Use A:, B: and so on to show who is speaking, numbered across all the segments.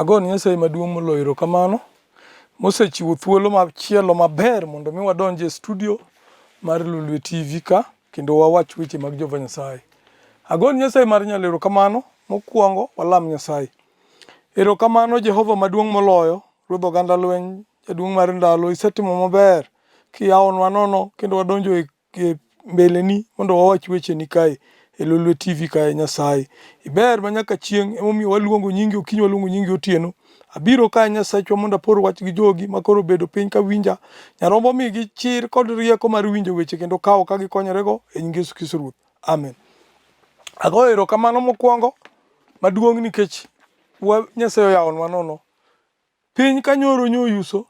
A: Agon Nyasaye maduong' moloyo kamano mosechiwo thuolo machielo maber mondo mi wadonje studio mar Lolwe TV ka kendo wawach weche mag Jehova Nyasaye. Agon Nyasaye mar nyalero kamano mokwongo walam Nyasaye. Erokamano Jehova maduong' moloyo, Ruodh oganda lweny, jaduong' mar ndalo, isetimo maber kiyawonwa nono kendo wadonjo e mbeleni mondo wawach wecheni kae e Lolwe TV kae Nyasaye. Iber manyaka chieng' emomiyo waluongo nyingi okinyi, waluongo nyingi otieno. Abiro kae Nyasachwa mondo apor wach gi jogi makoro bedo piny ka winja. Nyarombo migi chir kod rieko mar winjo weche kendo kawo ka gikonyorego e nying Yesu Kristo Ruoth. Amen. Agoyo erokamano mokwongo maduong' nikech Nyasaye oyawonwa nono. Piny kanyoro nyoyuso,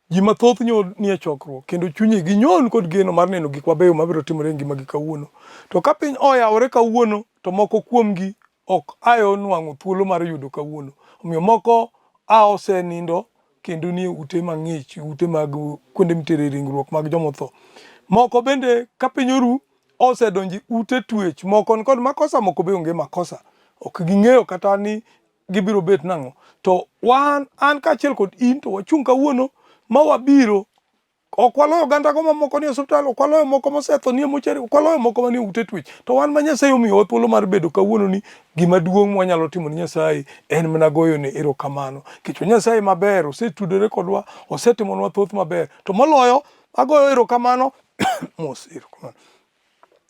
A: ji mathoth nie chokruok kendo chunye gi nyon kod geno mar neno gik mabeyo mabiro timore e ngimagi kawuono. To ka piny oyawore kawuono, to moko kuomgi ok ayo nwang'o thuolo mar yudo kawuono. Omiyo moko osenindo kendo nie ute mang'ich, ute mag kuonde mitere ringruok mag jomotho. Moko bende ka piny oru osedonjo ute twech, moko nikod makosa, moko be onge makosa. Ok ging'eyo kata ni gibiro bet nang'o. To an kaachiel kod in to wachung' kawuono ma wabiro. Ok waloyo oganda go mamoko nie osiptal, ok waloyo moko mosetho nie mochari, ok waloyo moko manie ute twech. To wan ma Nyasaye omiyowa thuolo mar bedo kawuono ni gima duong' mwanyalo timo ni Nyasaye en mana goyone erokamano. Nikech Nyasaye maber, osetudore kodwa, osetimonwa thoth maber. To moloyo agoyo erokamano mos erokamano.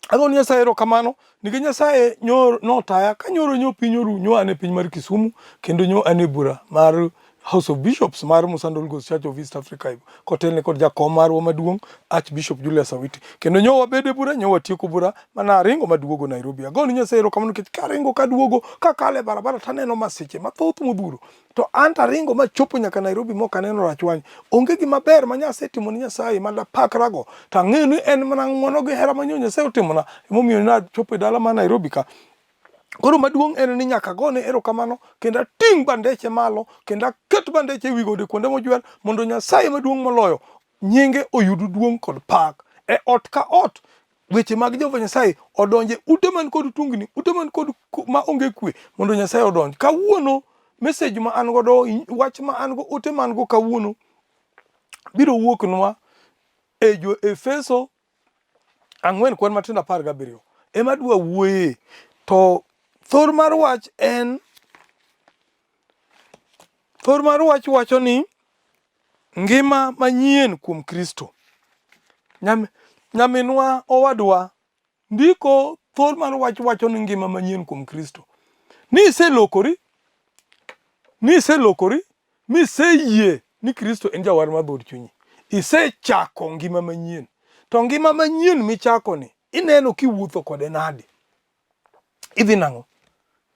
A: Ago Nyasaye erokamano nikech Nyasaye notaya ka nyoro piny oru, nyo an e piny mar Kisumu kendo nyo an e bura mar House of Bishops mar Musandol Ghost Church of East Africa kotelne kod jakom marwa maduong' Archbishop Julius Awiti. Kendo nyo wabede bura, nyo watieko bura mana ringo maduogo Nairobi. Ago Nyasaye erokamano nikech karingo kaduogo kakale barabara taneno masiche mathoth modhuro. To an taringo machopo nyaka Nairobi mok aneno rachwany. Onge gima ber ma Nyasaye timo ni Nyasaye madapakrago. Tang'eyo ni en mana ng'wono gi hera ma Nyasaye otimona emomiyo nachopo e dala ma Nairobi ka. Koro maduong' en ni nyaka gone erokamano kendo ating' bandeche malo kendo aket bandeche ewi gode kuonde mojwer mondo Nyasaye maduong' moloyo nyinge oyud duong' kod pak. E ot ka ot weche mag Jehova Nyasaye odonje, ute man kod tungni, ute man kod ma onge kwe, mondo Nyasaye odonj. Kawuono message ma an godo, wach ma an go, ote man go kawuono biro wuoknwa e Jo-Efeso 4:17 ema dwa wuoye. To thor mar wach wacho ni ngima manyien kuom Kristo. Nyaminwa owadwa ndiko thor mar wach wacho ni ngima manyien kuom Kristo. Niselokori, miseyie ni Kristo en jawar mar dhod chunyi. Isechako ngima manyien. To ngima manyien michako ni ineno kiwuotho kode nade? Idhi nang'o?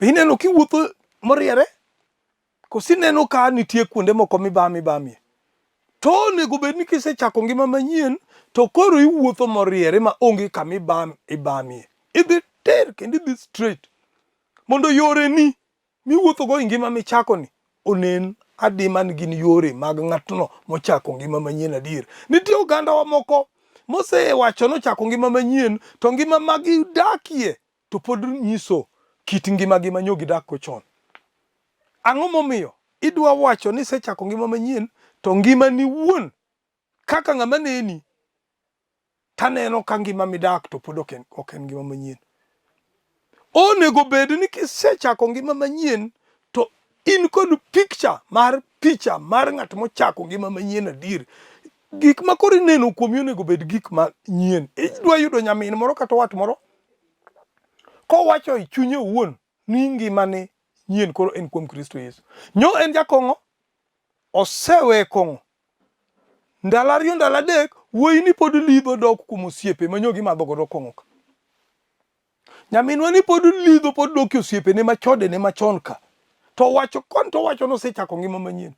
A: Ineno kiwuotho moriere? Kosi neno ka nitie kuonde moko mibamie. To onego bed ni kisechako ngima manyien to koro iwuotho moriere ma onge kama ibamie. Idhi ter kendo idhi straight. Mondo yore ni miwuotho go ngima michako ni onen adima ni gin yore mag ng'atno mochako ngima manyien adier. Nitie oganda wa moko mosewacho nochako ngima manyien to ngima magidakie to pod nyiso kit ngima gi manyo gidak go chon. Ang'o momiyo idwa wacho ni isechako ngima manyien to ngima ni wuon kaka ng'ama neni taneno ka ngima midak to pod ok en ngima manyien. Onego bed ni kisechako ngima manyien to in kod picha mar ng'at mochako ngima manyien adier. Gik ma koro ineno kuomi onego bed gik manyien. Idwa yudo nyamin moro kata wat moro kowacho e chunye owuon ni ngimane nyien koro en kuom Kristo Yesu. Nyo en jakong'o, osewe kong'o. Ndalo 2 ndalo 3 wuoyi ni pod lidho dok kuom osiepe manyo gimadho godo kong'o ka. Nyaminwa ni pod lidho pod dok osiepe ne machode ne machon ka. To wacho kon to wacho nosechako ngima manyien.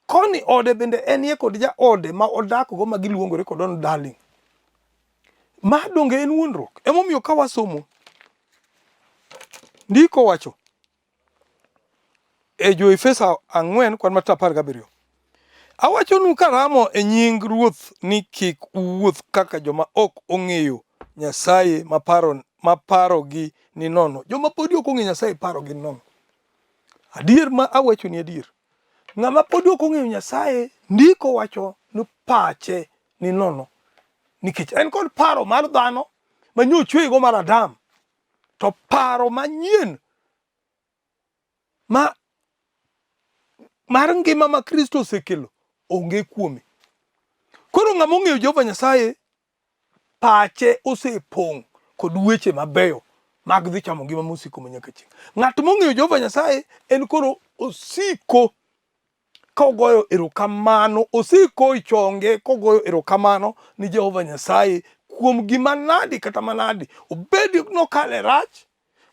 A: Koni ode bende enie kod ja ode ma odak go magiluongore kod on darling. Ma donge en wuondruok. Emomiyo ka wasomo ndiko wacho e Jo-Efeso 4:17 awachonu karamo e nying Ruoth ni kik uwuoth kaka joma ok ong'eyo Nyasaye ma parogi ni nono. Joma podi ok ong'eyo Nyasaye parogi ni nono. Adier ma awacho ni adier. Ng'ama pod ok ong'eyo Nyasaye, ndiko wacho ni pache ni nono. Nikech en kod paro mar dhano ma nyochwe go mar Adam. To paro manyien mar ngima ma Kristo osekelo onge kuome. Koro ng'ama ong'eyo Jehova Nyasaye, pache osepong' kod weche mabeyo mag dhi chamo ngima mosiko manyaka chieng'. Ng'at mong'eyo Jehova Nyasaye en koro osiko kogoyo erokamano, osiko ichonge kogoyo erokamano ni Jehova Nyasaye kuom gima nadi kata manadi. Obed nokale rach,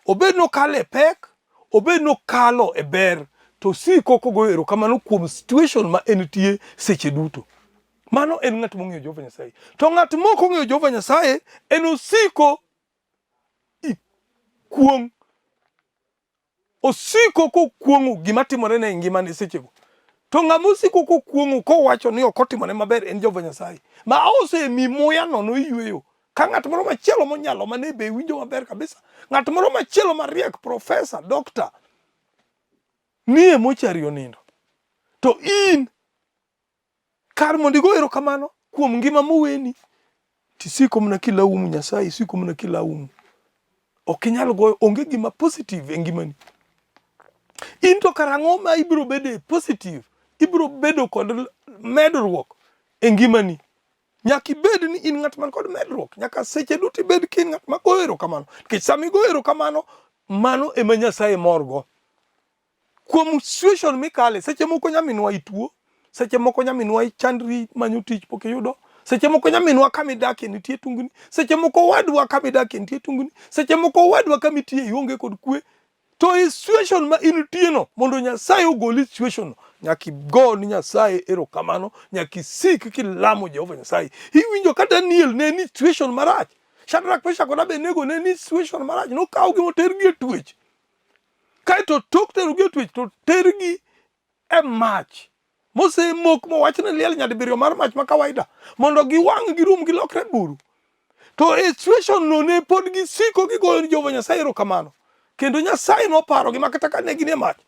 A: obed nokale pek, obed nokalo e ber, to osiko kogoyo erokamano kuom situation ma entie seche duto. Mano en ng'at mong'eyo Jehova Nyasaye. To ng'at mok ong'eyo Jehova Nyasaye en osiko kuong'. Osiko kokuong'o gima timore ne ngimane sechego. To ng'ama osiko kokuong'o kowacho ni ok otimone maber en Jehova Nyasaye. Ma osemi muya nono iyweyo. Ka ng'at moro machielo monyalo mane be winjo maber kabisa. Ng'at moro machielo mariek, profesa, dokta, nie mochari onindo. To in kar mondo igo erokamano kuom ngima moweni, tisiko mana kilaumu Nyasaye, isiko mana kilaumu. Ok inyal goyo, onge gima positive e ngimani. In to karang'o ma ibiro bedo positive, ibiro bedo kod medruok e ngimani. Nyaka ibed ni in ng'at man kod medruok, nyaka seche duto ibed ki in ng'at ma goyo erokamano. Nikech sama igoyo erokamano, mano ema Nyasaye morgo. Kuom situation mikale, seche moko nyaminwa ituo, seche moko nyaminwa ichandri manyo tich pok iyudo, seche moko nyaminwa kamidakie nitie tungni, seche moko wadwa kamidakie nitie tungni, seche moko wadwa kamitie ionge kod kwe. To e situation ma intie no, mondo Nyasaye ogoli situation no, nyaka igo ni Nyasaye erokamano, nyaka isik kilamo Jehova Nyasaye. Iwinjo ka Daniel ne ni situation marach. Shadrach, Meshach kod Abednego ne ni situation marach. Nokawogi motergi e twech. Kaeto tok terogi e twech to tergi e mach mosemok mowachne liel nyadibiriyo mar mach ma kawaida, mondo giwang' girum gilokre buru. To e situation no ne pod gisiko gigoyo ni Jehova Nyasaye erokamano. Kendo Nyasaye noparo gima kata ka ne gin e mach.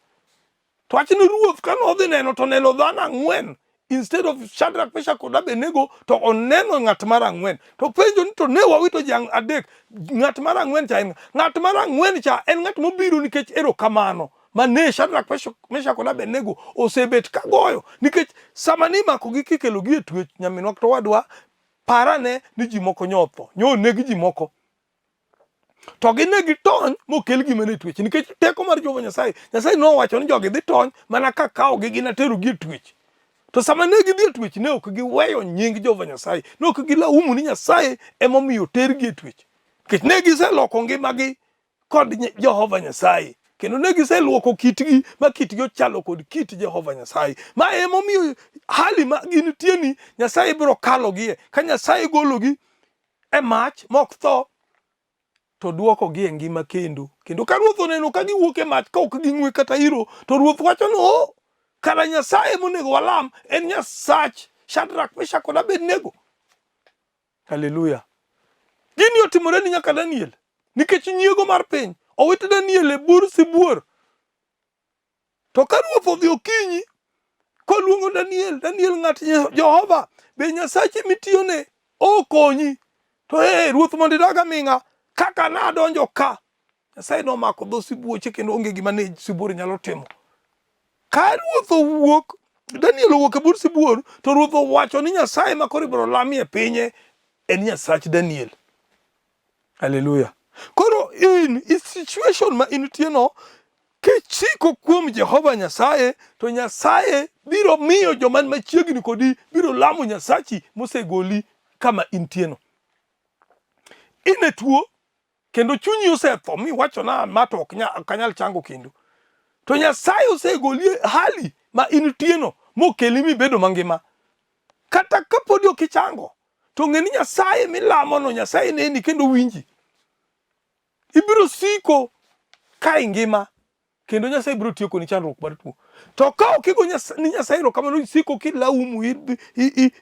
A: To wach ni Ruoth ka nodhi neno to neno dhano 4 instead of Shadrach, Meshach kod Abednego, to oneno ng'at mar 4. To penjo ni to ne wawito ji 3. Ng'at mar 4 cha en ng'at mar 4 cha en ng'at mobiro nikech erokamano mane Shadrach, Meshach kod Abednego osebet ka goyo. Nikech sama ni makogi kikelogi e twech, nyaminwa to wadwa parane ni ji moko nyotho, nyonegi ji moko. To gine gitony mokel gima ne twech. Nikech teko mar Jehova Nyasaye, Nyasaye nowacho ni jogi dhi tony mana ka kawogi gina terogi e twech. To sama ne gidhi e twech ne ok giweyo nying Jehova Nyasaye, ne ok gilaumu ni Nyasaye emomiyo tergi e twech. Nikech ne giseloko ngimagi kod Jehova Nyasaye, kendo ne giseluoko kitgi ma kitgi ochalo kod kit Jehova Nyasaye. Ma emomiyo hali ma gintie ni Nyasaye biro kalogie. Ka Nyasaye gologi e mach mok tho, to duokogi e ngima kendo. Kendo ka Ruoth oneno ka giwuok e mach ka ok ging'we kata iro, to Ruoth wacho ni kara Nyasaye monego walam en Nyasach Shadrach, Meshach kod Abednego. Haleluya. Gini otimore ni nyaka Daniel. Nikech nyiego mar piny owit Daniel e bur sibuor. To ka Ruoth odhi okinyi koluongo Daniel, Daniel ng'at Jehova, be Nyasache mitiyone okonyi. To Ruoth mondo idag aming'a, kaka nadonjo ka. Nyasaye nomako dho sibuoche kendo onge gima ne sibuor nyalo timo. Ka Ruoth owuok, Daniel owuok e bur sibuor, to Ruoth owacho ni Nyasaye ma koro ibiro lamie pinye en Nyasach Daniel. Haleluya. Koro in situation ma intie no, kichiko kuom Jehova Nyasaye, to Nyasaye biro miyo joma machiegni kodi biro lamo Nyasachi mosegoli kama intie no. Ine tuo kendo chunyi osetho miwacho na mato ok anyal chango kendo. To Nyasaye osegoli hali ma intie no mokeli mibedo mangima. Kata kapodi ok ichango, to ng'e ni Nyasaye milamo no, Nyasaye neni kendo winji. Ibiro siko ka ingima, kendo Nyasaye biro tieko ni chandruok mar tuo. To ka ok igo ni Nyasaye erokamano, isiko kilaumu,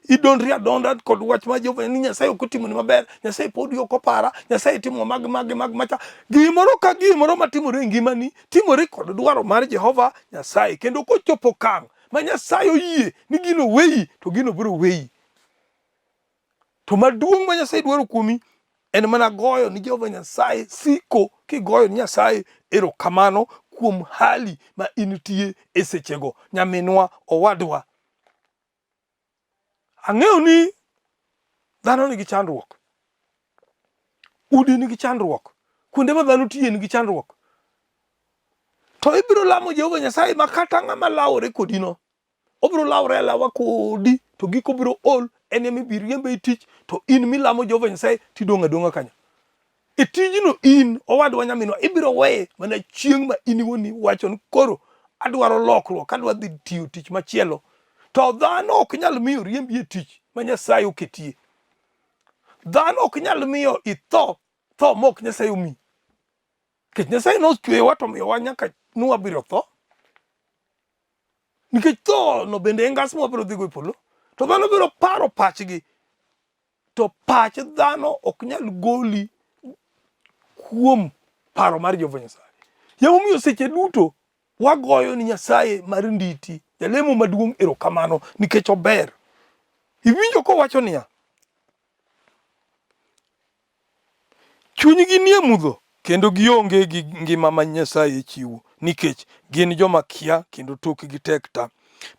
A: idondri adonda kod wach mar Jehova ni Nyasaye ok otimo ni maber, Nyasaye pod ok opara, Nyasaye timo mag macha. Gimoro ka gimoro matimore e ngimani timore kod dwaro mar Jehova Nyasaye, kendo kochopo kang' ma Nyasaye oyie ni gino weyi, to gino biro weyi. To maduong' ma Nyasaye dwaro kuomi en mana goyo ni Jehova Nyasaye, siko kigoyo ni Nyasaye erokamano kuom hali ma intie e sechego. Nyaminwa, owadwa, ang'eyo ni dhano nigi chandruok, udi nigi chandruok, kuonde ma dhano tiye nigi chandruok. To ibiro lamo Jehova Nyasaye ma kata ng'ama lawore kodino, obiro lawore alawa kodi, to giko biro ol, en ema ibiro riembe e tich, to in milamo Jehova Nyasaye tidong' adong'a kanyo. E tijno in, owadwa, nyaminwa, ibiro weye mana chieng' ma in iwuon wacho ni koro adwaro lokruok, adwa dhi tiyo tich machielo. To dhano ok nyal miyo riembi e tich ma Nyasaye oketie. Dhano ok nyal miyo itho mok Nyasaye omi. Nikech Nyasaye nochweyowa to miyowa nyaka nwabiro tho. Nikech tho no bende ngas mwabiro dhigo e polo. To dhano biro paro pachgi. To pach dhano ok nyal goli kuom paro mar Jehova Nyasaye. Yamomiyo seche duto wagoyo ni Nyasaye mar nditi, jalemo maduong' erokamano, nikech ober. Iwinjo kowacho niya, chunygi nie mudho kendo gionge gi ngima ma Nyasaye chiwo, nikech gin joma kia kendo tokgi tek ta.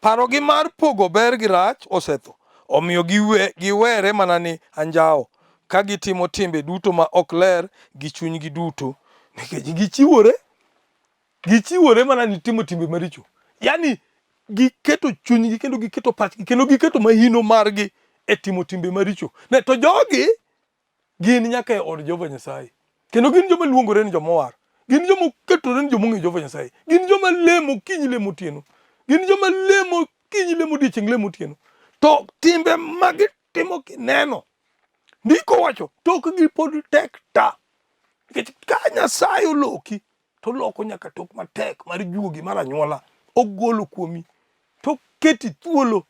A: Parogi mar pogo ber gi rach osetho, omiyo giwere mana ni anjawo, ka gitimo timbe duto ma ok ler gi chunygi duto, nikech gichiwore mana ni timo timbe maricho. Yani giketo chunygi kendo giketo pachgi kendo giketo mahino margi e timo timbe maricho. Ne to jogi gin nyaka e od Jehova Nyasaye, kendo gin joma luongore ni joma owar, gin joma oketore ni joma ong'eyo Jehova Nyasaye, gin joma lemo kiny lemo otieno, gin joma lemo kiny lemo odiechieng' lemo otieno. To timbe magitimo kineno, ndiko wacho tokgi pod tek ta, nikech ka Nyasaye oloki to loko nyaka tok matek mar juogi mar anyuola, ogolo kuomi to keti thuolo,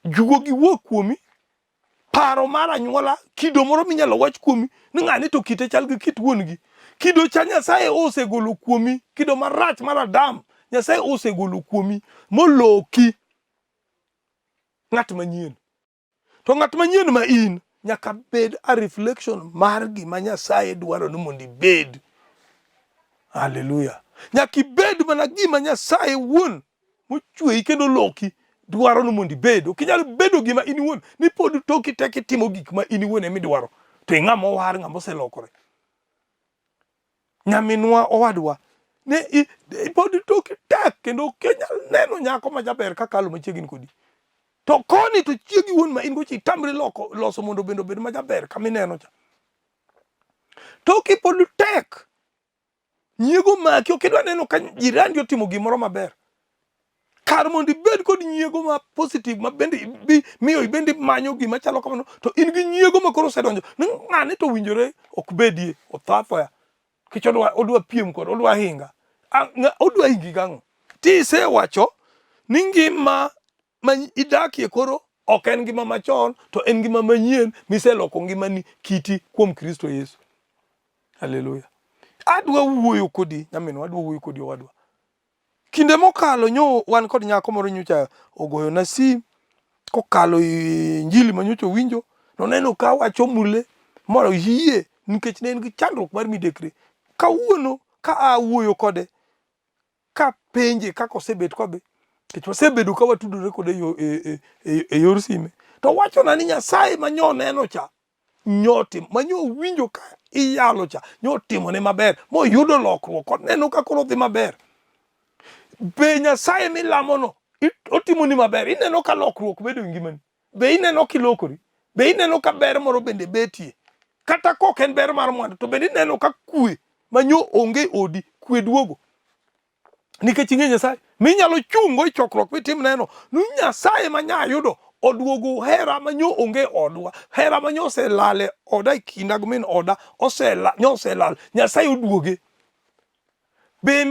A: juogi wuok kuomi, paro mar anyuola, kido moro minyalo wach kuomi ni ng'ani to kite chal gi kit wuon gi, kido cha Nyasaye osegolo kuomi, kido marach mar Adam Nyasaye osegolo kuomi moloki ng'at manyien. To ng'at manyien ma in nyaka bed a reflection mar gima Nyasaye dwaro ni mondo ibed. Haleluya. Nyaka ibed mana gima Nyasaye wuon mochweyi kendo loki dwaro ni mondo ibed. Ok inyal bedo gima in wuon ni pod toki tek itimo gik ma in wuon ema idwaro. To ng'ama owar, ng'ama oselokore. Nyaminwa, owadwa, ne pod toki tek kendo ok inyal neno nyako ma jaber kakalo machiegni kodi. To koni to chiegi wuon ma in go chi tamri loso mondo bed ma jaber kama ineno cha. Toki pod tek. Nyiego maki, ok idwa neno ka jirani otimo gimoro maber. Kar mondo ibed kod nyiego ma positive, ma bende miyo ibende manyo gima chalo kamano, to in gi nyiego ma koro osedonjo ni ng'ane to winjore ok bedie, othafoya. Kich odwa piem kod, odwa hinga. Odwa hingi gang'o? Ti isewacho ni ngima ma idakie koro ok en ngima machon, to en ngima manyien miseloko ngimani kiti kuom Kristo Yesu. Haleluya. Adwa wuoyo kodi, nyaminwa, adwa wuoyo kodi owadwa. Kinde mokalo nyo wan kod nyako moro nyocha ogoyo na sim kokalo injili manyocha winjo, noneno ka wacho mule moro yie nikech ne en gi chandruok mar midekre. Kawuono ka awuoyo kode, ka penje kaka osebet kode, kech wasebedo ka watudore kode e yor sime, to wacho na ni Nyasaye manyo neno cha, nyoti manyo winjo ka iyalo cha, nyotimo ne maber, moyudo lokruok, oneno ka koro dhi maber. Be Nyasaye milamono otimo ni maber, ineno ka lokruok bedo e ngimani, be ineno kilokori, be ineno ka ber moro bende betie, kata kok en ber mar mwandu, to bende ineno ka kwe manyo onge odi, kwe duogo. Nikech ing'e Nyasaye minyalo chungo e chokruok mitim neno ni Nyasaye manya yudo oduogo hera manyo onge odwa, hera manyo oselale oda e kinda gi min oda, oselal Nyasaye oduoge. be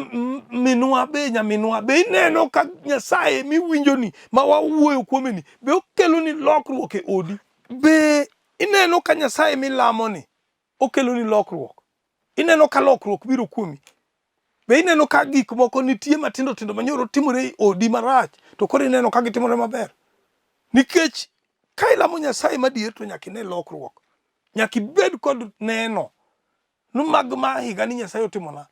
A: minwa be nyaminwa be ineno ka Nyasaye miwinjo ni ma wawuoyo kuome ni be okelo ni lokruok e odi. Be ineno ka Nyasaye milamo ni okelo ni lokruok. Ineno ka lokruok biro kuomi. Be ineno ka gik moko nitie matindo tindo manyoro timore e odi marach to koro ineno ka gitimore maber. Nikech ka ilamo Nyasaye madier to nyaka ine lokruok. Nyaka ibed kod neno numag ma higa ni Nyasaye otimona.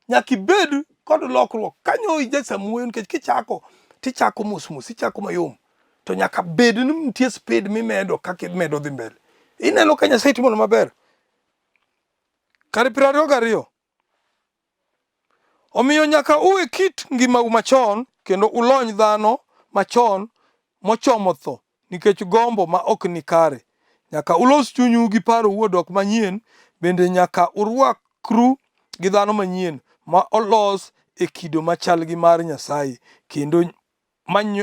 A: Nyaka ibed kod lokruok. Kanyo ije samuoyo nikech kichako tichako mos ichako mayom to nyaka bed ni nitie speed mimedo kaka imedo dhi mbele. Ineno ka Nyasaye timona maber. Kare 22. Omiyo nyaka uwe kit ngimau machon kendo ulony dhano machon mochomo tho nikech gombo ma ok ni kare. Nyaka ulos chunyu gi paro wuodok manyien, bende nyaka urwakru gi dhano manyien ma olos e kido machal gi mar Nyasaye kendo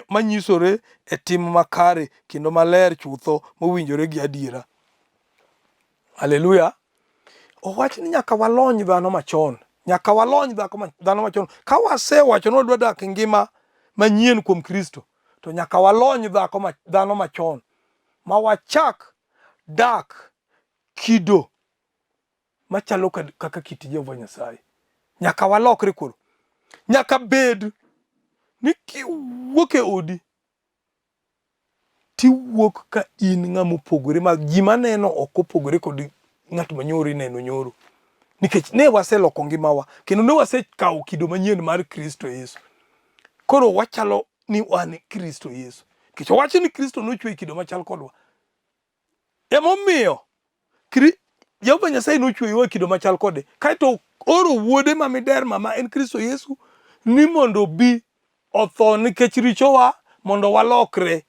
A: manyisore e tim makare kendo maler chutho mowinjore gi adiera. Haleluya. Owach ni nyaka walony dhano machon. Nyaka walony dhano machon. Ka wasewacho ni wadwa dak ngima manyien kuom Kristo, to nyaka walony dhano machon ma wachak dak kido machalo kaka kit Jehova Nyasaye. Nyaka walokre koro. Nyaka bed ni kiwuok e odi tiwuok ka in ng'ama opogore ma ji maneno ok opogore kod ng'at manyoro ineno nyoro. Nikech ne waseloko ngimawa kendo ne wasekawo kido manyien mar Kristo Yesu. Koro wachalo ni wan Kristo Yesu. Nikech wacho ni Kristo nochwe kido machal kodwa. Emomiyo Jehova Nyasaye nochweyowa kido machal kode. Kaeto oro wuode ma miderma ma en Kristo Yesu ni mondo bi otho nikech richowa mondo walokre.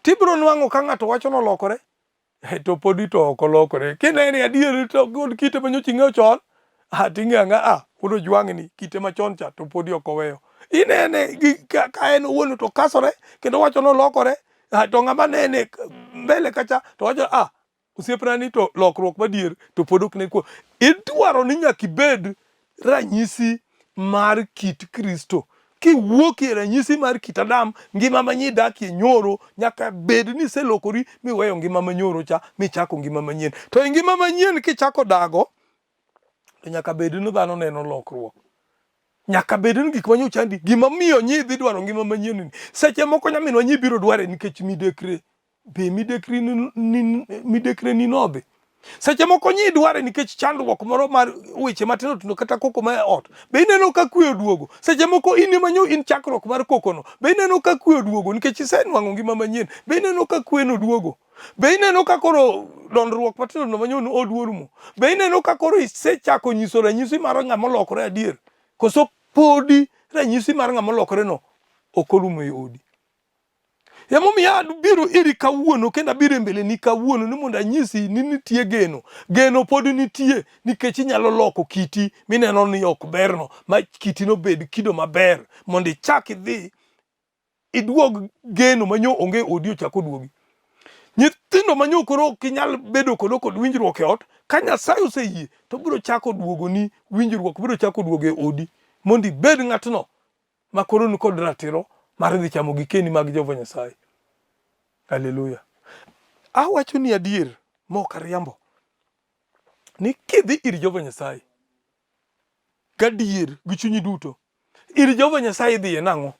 A: Tibro nwang'o ka ng'ato wacho nolokore to podi to ok olokore. Kineni adier to kod kite manyocha ing'eyo chon, ting'e ang'a koro jwang'ni kite machon cha to podi ok oweyo. Inene ka en owuon to kasore kendo wacho nolokore, to ng'ama nene mbele kacha to wacho osiepna ni to lokruok madier to pod ok ne kuo. Idwaro ni nyaka ibed ranyisi mar kit Kristo. Kiwuok e ranyisi mar kit Adam, ngima manyidakie nyoro, nyaka bed ni iselokori miweyo ngima manyoro cha michako ngima manyien. To e ngima manyien kichako dago, to nyaka bed ni dhano neno lokruok. Nyaka bed ni gik manyocha chandi, gima miyo nyi dhi dwaro ngima manyien ni. Seche moko nyaminwa nyi biro dware nikech midekre. Be midekre ni nodhi. Seche moko nyi dware nikech chandruok moro mar weche matindo tindo kata koko ma ot. Be ineno ka kwe oduogo. Seche moko in manyo in chakruok mar kokono. Be ineno ka kwe oduogo nikech isenwang'o ngima manyien. Be ineno ka kwe no duogo. Be ineno ka koro dondruok matindo manyo oduorumo. Be ineno ka koro isechako nyiso ranyisi mar ng'ama olokore adier. Koso podi ranyisi mar ng'ama olokore no ok orumo e odi. Emomiyo biro iri kawuono kendo abiro e mbele ni kawuono ni mondo anyisi ni nitie geno. Geno pod nitie nikech inyalo loko kiti mineno ni ok berno ma kiti no bed kido maber mondo ichak idhi iduog geno manyo onge odi ochako duogi. Nyithindo manyo koro ok inyal bedo kod winjruok e ot, ka Nyasaye oseyie to biro chako duogo ni winjruok, biro chako duogo e odi mondo ibed ng'atno ma koro ni kod ratiro mar dhi chamo gikeni mag Jehova Nyasaye. Haleluya. Awacho ni adier mok ariambo ni kidhi ir Jehova Nyasaye gadier gi chunyi duto, ir Jehova Nyasaye dhiye nang'o?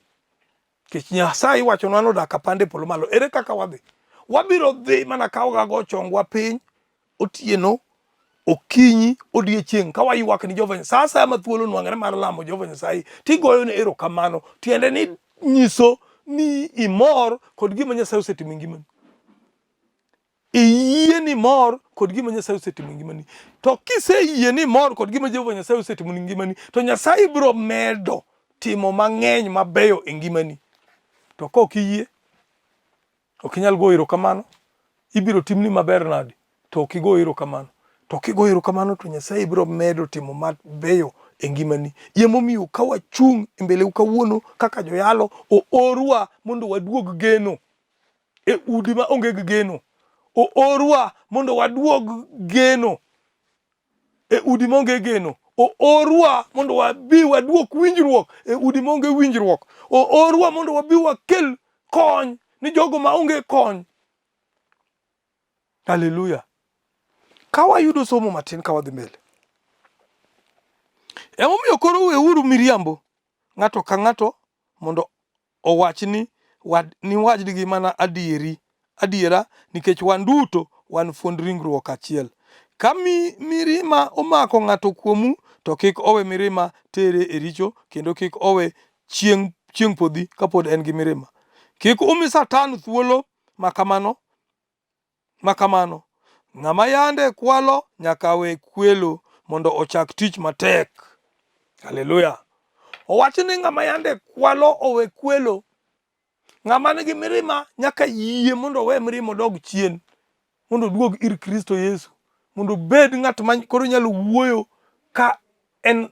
A: Kech Nyasaye wacho nwa nodak apande polo malo. Ere kaka wadhi? Wabiro dhi mana ka wago chongwa piny otieno, okinyi, odiechieng' ka waywak ni Jehova Nyasaye. Sa ma thuolo nwang'ore mar lamo Jehova Nyasaye tigoyo ne erokamano, tiende ni nyiso ni imor kod gima Nyasaye osetimo e ngimani. Iyie ni mor kod gima Nyasaye osetimo e ngimani. To kiseyie ni mor kod gima Jehova Nyasaye osetimo e ngimani, to Nyasaye biro medo timo mang'eny mabeyo e ngimani. To kok iyie, ok inyal go erokamano, ibiro timni maber nadi to ok igo erokamano. To kigo erokamano to Nyasaye biro medo timo mabeyo e ngimani. Emomiyo ka wachung' e mbele kawuono kaka joyalo, oorwa mondo waduog geno e udi ma onge gi geno. Oorwa mondo waduog geno e udi ma onge geno. Oorwa mondo wabi waduok winjruok e udi maonge winjruok. Oorwa mondo wabi wakel kony ni jogo maonge kony. Haleluya. Ka wayudo somo matin ka wadhi mbele. Emomiyo koro weuru miriambo ng'ato ka ng'ato mondo owach ni wadgi mana adiera nikech wan duto wan fuond ringruok achiel. Ka mirima omako ng'ato kuomu to kik owe mirima tere e richo, kendo kik owe chieng' podhi kapod en gi mirima. Kik umi Satan thuolo makamano. Ng'ama yande kwalo nyaka we kwelo mondo ochak tich matek. Haleluya. Owach ni ng'ama yande kwalo owe kwelo. Ng'ama nigi mirima nyaka yie mondo we mirima dog chien, mondo duog ir Kristo Yesu, mondo bed ng'at ma koro nyalo wuoyo ka en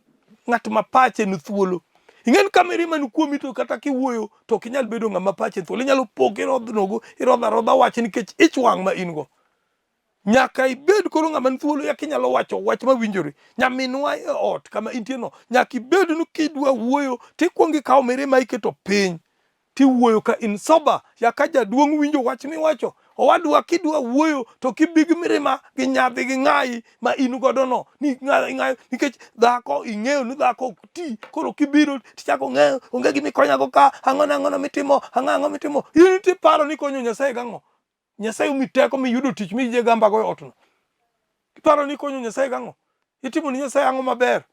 A: ng'at ma pache ni thuolo. Ingen ka mirima ni kuomi to kata kiwuoyo to ok inyal bedo ng'ama pache thuolo. Inyalo poke irodhnogo, irodha wach nikech ich wang' ma in go. Nyaka ibed koro ng'ama ni thuolo eka inyalo wacho wach mawinjore. Nyaminwa e ot kama intie no, nyaka ibed ni kidwa wuoyo tikwongi kawo mirima iketo piny tiwuoyo ka in sober, ya ka jaduong' winjo wach miwacho. Owadwa kidwa wuoyo to kibig mirima gi nyadhi gi ng'ai ma in godo no, ni ng'ayo nikech dhako ing'eyo ni dhako ok ti, koro kibiro tichako ng'eyo onge gimikonyago ka, ang'o mitimo, ang'o mitimo. In tiparo ni konyo Nyasaye gang'o? Nyasaye omi teko miyudo tich mije gamba go e otno. Iparo ni konyo Nyasaye gang'o? Itimo ni Nyasaye ang'o maber?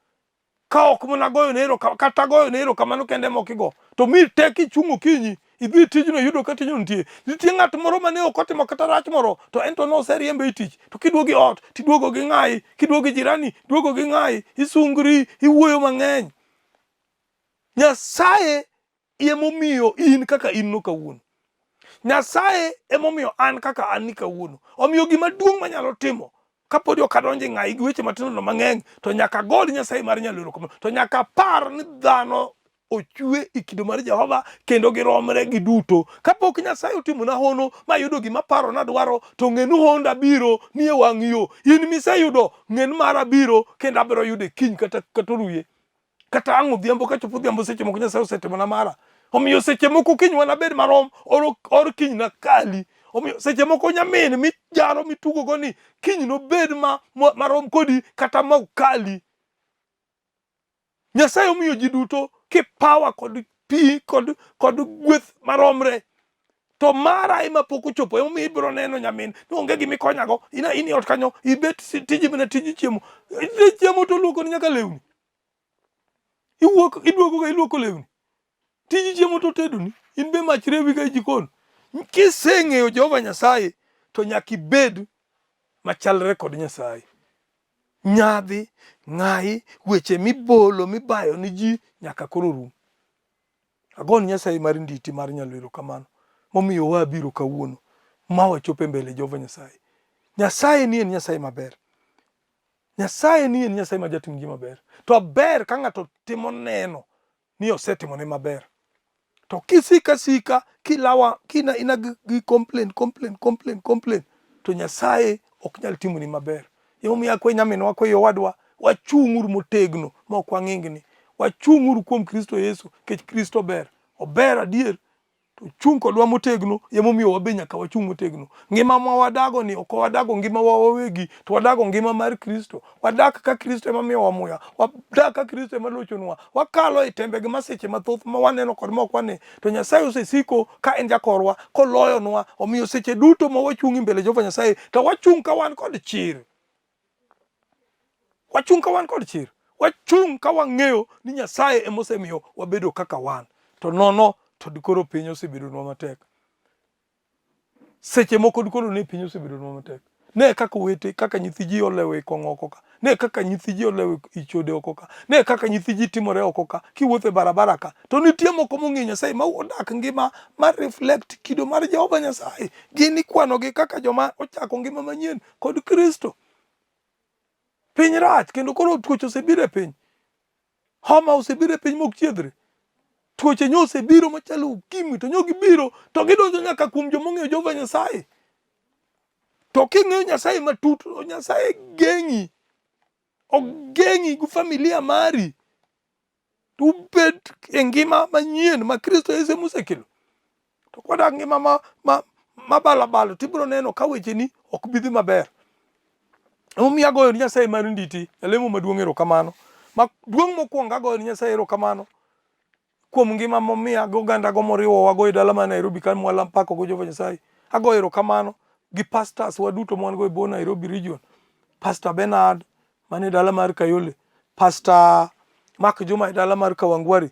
A: Ka ok muna goyo nero kata goyo nero kamano kende mokigo, to mi tek ichungo kinyi idhi tijno yudo ka tijno nitie ng'at moro mane ok otimo kata rach moro to en to noseriembe tich, to kiduogi ot tiduogo gi ng'ai, kiduogi jirani duogo gi ng'ai, isungri, iwuoyo mang'eny. Nyasaye emomiyo in kaka in no kawuono. Nyasaye emomiyo an kaka an ni kawuono. Omiyo gima duong' manyalo timo kapodi ok adonje ng'ai gi weche matindo mang'eny, to nyaka god Nyasaye mar nyalo kamano, to nyaka par ni dhano ochwe e kido mar Jehova kendo giromre giduto. Kapok Nyasaye otimona hono mayudo gima paro nadwaro, to ng'enu honda biro ni e wang' yo. In miseyudo ng'en mara biro kendo abiro yude kiny kata oruye. Kata ang' odhiambo kachopo odhiambo seche moko Nyasaye osetimona mara. Omiyo seche moko kiny wana bed marom, or kiny na kali. Omiyo seche moko nyamin mijaro mitugo go ni kiny no bed marom kodi kata ma kali. Nyasaye omiyo ji duto kipawa kod pi kod gweth maromre. To mara ema pok ochopo. Emomiyo ibiro neno nyamin ni onge gimikonyago. In ot kanyo ibet tiji mana tiji chiemo. Chiemo to luoko ni nyaka lewni. Iduogo ga iluoko lewni. Tiji chiemo to tedoni. In be mach rewi ga jikon. Kiseng'eyo Jehova Nyasaye to nyaka ibed machalre kod Nyasaye. Nyadhi, ng'ai, weche mibolo, mibayo ni ji nyaka koro rum. Agon Nyasaye mar nditi mar nyalo kamano. Momiyo wabiro kawuono ma wachope mbele Jehova Nyasaye. Nyasaye ni en Nyasaye maber. Nyasaye ni en Nyasaye ma jatim gima ber. To ber ka ng'ato timo neno ni osetimone maber. To kisika kilawa ina gi complain to Nyasaye ok nyal timoni maber. Emomiyo akwe nyaminwa akwe owadwa wachung'uru motegno ma ok wang'ingni. Wachung'uru kuom Kristo Yesu nikech Kristo ber. Ober adier. To chung' kodwa motegno emomiyo wabe nyaka wachung' motegno. Ngima ma wadago ni ok wadago ngima wawegi, to wadago ngima mar Kristo. Wadak ka Kristo ema miyo wamuya. Wadak ka Kristo ema lochonwa. Wakalo e tembe gi masiche mathoth ma waneno kod ma ok wane. To Nyasaye osesiko ka en jakorwa koloyonwa. Omiyo seche duto ma wachung' mbele Jehova Nyasaye to wachung' ka wan kod chir. Wachung' ka wan kod chir. Wachung' ka wang'eyo ni Nyasaye ema osemiyo wabedo kaka wan. To nono to dikoro piny osebedonwa matek. Seche moko dikoro ne piny osebedonwa matek. Ne kaka wete, kaka nyithi ji olewo e kong'o oko ka. Ne kaka nyithi ji olewo e chode oko ka. Ne kaka nyithi ji timore oko ka. Kiwuotho e barabara ka. To nitie moko mong'eyo Nyasaye ma odak ngima mar reflect kido mar Jehova Nyasaye. Gin ikwanogi kaka joma ochako ngima manyien kod Kristo. Piny rach kendo koro tuoche osebiro e piny. Homa osebiro e piny mok chiedhre. Tuoche nyose biro machalo ukimwi to nyogi biro to gidonjo nyaka kuom jomong'eyo Jehova Nyasaye. To king'eyo Nyasaye matut, Nyasaye geng'i. ogengi gu familia mari ubed e ngima manyien ma Kristo Yesu musekelo. To koda ngima ma balabalo tibro neno ka wecheni ok bidhi maber. Omiyo agoyo ni Nyasaye mar nditi, alemo maduong' erokamano. Maduong' mokwongo agoyo ni Nyasaye erokamano kuom ngima momiya go ganda go moriwo wago e dala ma Nairobi kan mwalam pako go Jehova Nyasaye. Agoyo erokamano gi pastors waduto mwan go e bo Nairobi region. Pastor Bernard mane dala mar Kayole, Pastor Mark Juma e dala mar Kawangwari,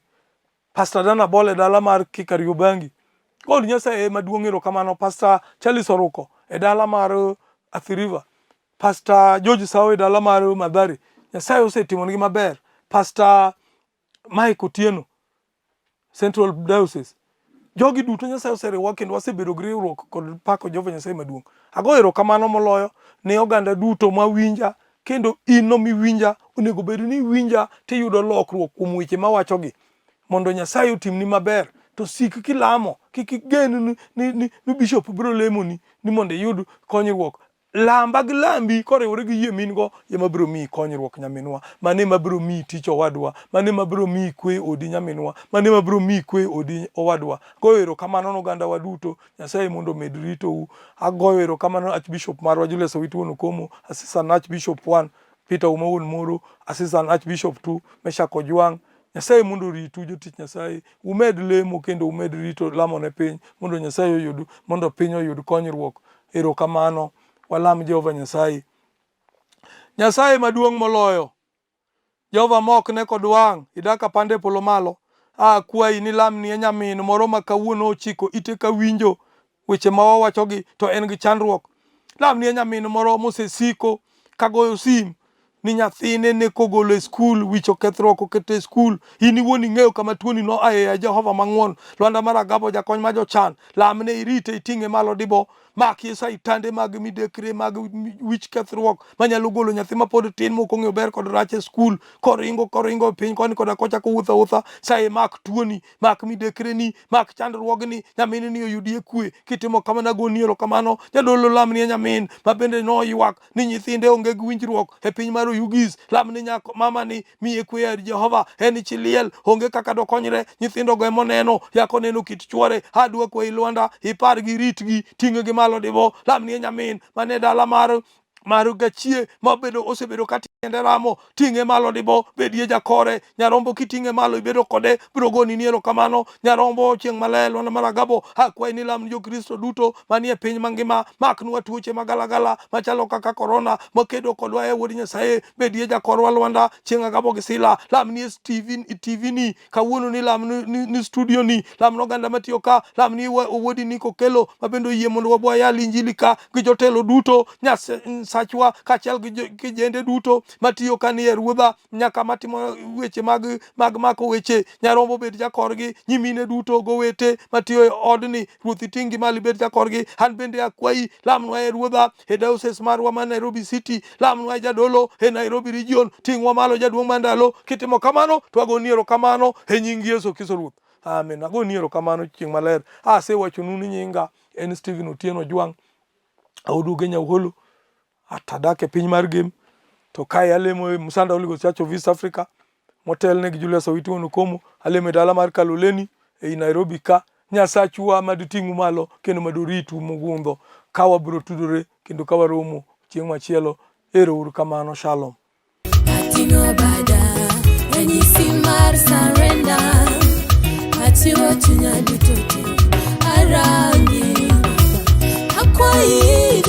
A: Pastor Dana Bole e dala mar Kikariobangi. God Nyasaye maduong' erokamano. Pastor Charles Oruko e dala mar Athi River, Pastor George Sao e dala mar Madhari. Nyasaye osetimonegi maber. Pastor Mike Otieno, Central Diocese. Jogi duto Nyasaye oseriwa kendo wasebedo gi riwruok kod pako Jehova Nyasaye maduong'. Agoyo erokamano moloyo ne oganda duto mawinja kendo ino miwinja onego bed ni winja tiyudo lokruok kuom weche mawachogi mondo Nyasaye otimni maber. To sik kilamo, kik igen ni bishop biro lemoni ni mondo iyud konyruok. Lamba gi lambi koriwore gi yie min go ema biro miyi konyruok nyaminwa. Mane ma biro miyi tich owadwa. Mane ma biro miyi kwe odi nyaminwa. Mane ma biro miyi kwe odi owadwa. Goyo erokamano oganda waduto. Nyasaye mondo med ritou. Agoyo erokamano Archbishop marwa Julius Owiti Okomo, Assistant Archbishop 1 Peter Umawon Moro, Assistant Archbishop 2 Meshak Ojwang'. Nyasaye mondo ritu jotich Nyasaye. Umed lemo kendo umed rito lamo ne piny mondo Nyasaye oyud, mondo piny oyud konyruok. Erokamano. Walam Jehova Nyasaye. Nyasaye maduong' moloyo. Jehova mokne kod wang' idaka pande polo malo. Kwayi ni lamni e nyamin moro ma kawuono ochiko ite ka winjo weche ma wawachogi to en gi chandruok. Lamni e nyamin moro mosesiko kagoyo sim ni nyathine ne kogolo e skul, wicho kethruok okete e skul. In iwuon ing'eyo kama tuoni no ae Jehova mang'won. Lwanda Maragabo jakony ma jochan. Lamne irite iting'e malo dibo. Maki saitande mag midekre mag wich kethruok manyalo golo nyathi ma pod tin mok ong'eyo ber kod rach e skul. Koringo piny koni koda kocha kowuotho. Sae mak tuoni, mak midekre ni, mak chandruogni. Nyamin ni oyudi e kwe. Kitimo kama nagoni erokamano. Jadolo lamni e nyamin ma bende no ywak ni nyithinde onge gi winjruok e piny mar Ugis. Lamni nyako mama ni miye kwe ar Jehova. En chiliel onge kaka dokonyre. Nyithindo go emoneno yako neno kit chwore. Adwa kwayi Lwanda ipar gi ritgi ting'e gi malo dibo. Lamni e nyamin mane dala mar Gachie mabedo osebedo katiende ramo ting'e malo dibo bedie jakore. Nyarombo kiting'e malo ibedo kode biro goni ni erokamano. Nyarombo chieng' maler Lwanda Maragabo akwayi ni lamni jo Kristo duto manie piny mangima maknwa tuoche magalagala machalo kaka korona makedo kodwa e wuod Nyasaye. Bedie jakorwa Lwanda chieng' Agabo gi Sila. Lamni TV ni kawuono ni lamni ni studio ni lamno oganda matiyo ka. Lamni wuodi ni kokelo mabendo yie mondo wabwa yali injili ka gi jotelo duto Sachwa kachiel gi jende duto matiyo kanie ruodha nyaka matimo weche mag mako weche. Nyarombo bed jakorgi. Nyimine duto gowete matiyo e odni Ruoth iting'i malo bed jakorgi. An bende akwayi lamnwa e ruodha e diocese marwa ma Nairobi City. Lamnwa e jadolo e Nairobi region. Ting'wa malo jaduong' mandalo. Kitimo kamano to agoni erokamano e nying Yesu Kristo Ruoth. Amen. Agoni erokamano chieng' maler. Asewachonu ni nyinga en Stephen Otieno Ojwang'. Auduge Nyauholo. Atadak e piny mar Gem. To kae alemo e Musanda Holy Ghost Church of East Africa. Motelne gi Julius Owiti Okomo. Alemo e dala mar Kaloleni e Nairobi ka. Nyasachwa maditing'u malo kendo maduritu mogundho. Ka wabiro tudore kendo ka waromo chieng' machielo. Ero uru kamano. Shalom.
B: Ating'o bada ranyisi mar surrender. Achiwo chunya duto te arangi. Akwayi